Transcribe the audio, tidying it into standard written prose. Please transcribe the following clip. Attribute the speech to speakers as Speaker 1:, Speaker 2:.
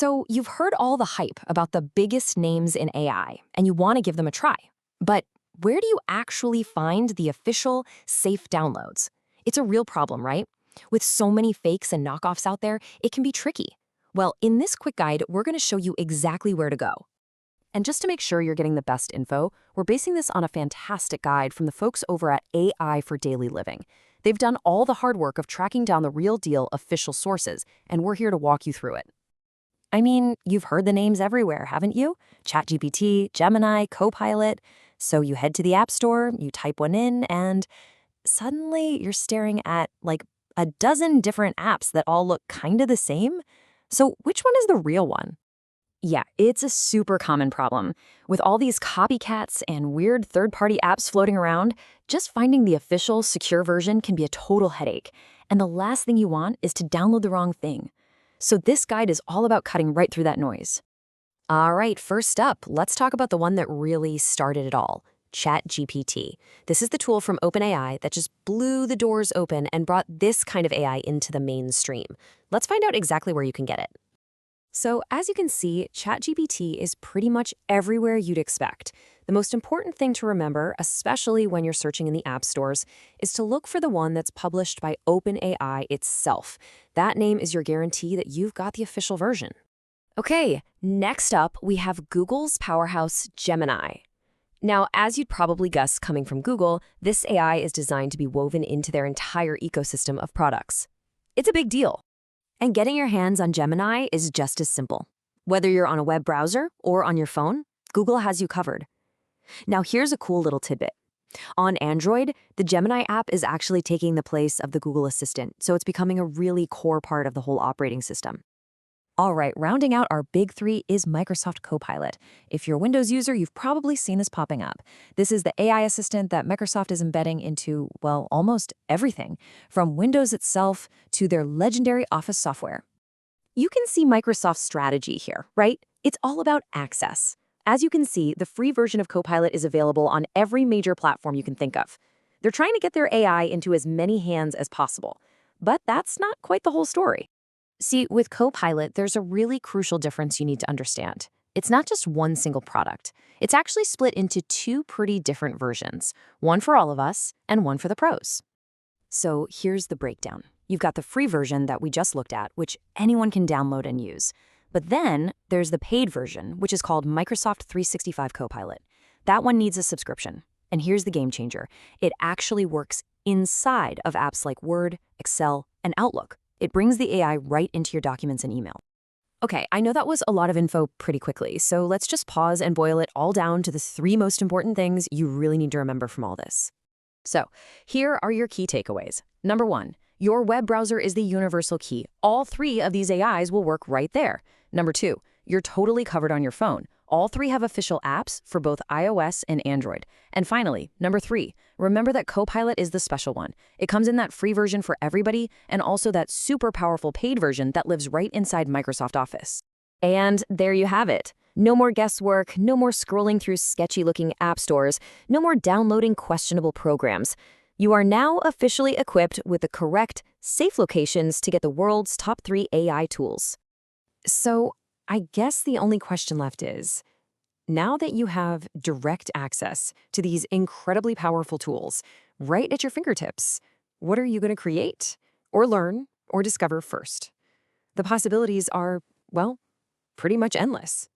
Speaker 1: So you've heard all the hype about the biggest names in AI, and you want to give them a try. But where do you actually find the official, safe downloads? It's a real problem, right? With so many fakes and knockoffs out there, it can be tricky. Well, in this quick guide, we're going to show you exactly where to go. And just to make sure you're getting the best info, we're basing this on a fantastic guide from the folks over at AI for Daily Living. They've done all the hard work of tracking down the real deal official sources, and we're here to walk you through it. I mean, you've heard the names everywhere, haven't you? ChatGPT, Gemini, Copilot. So you head to the App Store, you type one in, and suddenly you're staring at like a dozen different apps that all look kind of the same. So which one is the real one? Yeah, it's a super common problem. With all these copycats and weird third-party apps floating around, just finding the official, secure version can be a total headache. And the last thing you want is to download the wrong thing. So this guide is all about cutting right through that noise. All right, first up, let's talk about the one that really started it all, ChatGPT. This is the tool from OpenAI that just blew the doors open and brought this kind of AI into the mainstream. Let's find out exactly where you can get it. So as you can see, ChatGPT is pretty much everywhere you'd expect. The most important thing to remember, especially when you're searching in the app stores, is to look for the one that's published by OpenAI itself. That name is your guarantee that you've got the official version. Okay, next up, we have Google's powerhouse, Gemini. Now, as you'd probably guess coming from Google, this AI is designed to be woven into their entire ecosystem of products. It's a big deal. And getting your hands on Gemini is just as simple. Whether you're on a web browser or on your phone, Google has you covered. Now here's a cool little tidbit. On Android, the Gemini app is actually taking the place of the Google Assistant, so it's becoming a really core part of the whole operating system. All right, rounding out our big three is Microsoft Copilot. If you're a Windows user, you've probably seen this popping up. This is the AI assistant that Microsoft is embedding into, well, almost everything, from Windows itself to their legendary Office software. You can see Microsoft's strategy here, right? It's all about access. As you can see, the free version of Copilot is available on every major platform you can think of. They're trying to get their AI into as many hands as possible. But that's not quite the whole story. See, with Copilot, there's a really crucial difference you need to understand. It's not just one single product. It's actually split into two pretty different versions, one for all of us and one for the pros. So here's the breakdown. You've got the free version that we just looked at, which anyone can download and use. But then there's the paid version, which is called Microsoft 365 Copilot. That one needs a subscription. And here's the game changer. It actually works inside of apps like Word, Excel, and Outlook. It brings the AI right into your documents and email. Okay, I know that was a lot of info pretty quickly, so let's just pause and boil it all down to the three most important things you really need to remember from all this. So, here are your key takeaways. Number one, your web browser is the universal key. All three of these AIs will work right there. Number two, you're totally covered on your phone. All three have official apps for both iOS and Android. And finally, number three, remember that Copilot is the special one. It comes in that free version for everybody and also that super powerful paid version that lives right inside Microsoft Office. And there you have it. No more guesswork, no more scrolling through sketchy-looking app stores, no more downloading questionable programs. You are now officially equipped with the correct, safe locations to get the world's top 3 AI tools. So, I guess the only question left is, now that you have direct access to these incredibly powerful tools right at your fingertips, what are you going to create, or learn, or discover first? The possibilities are, well, pretty much endless.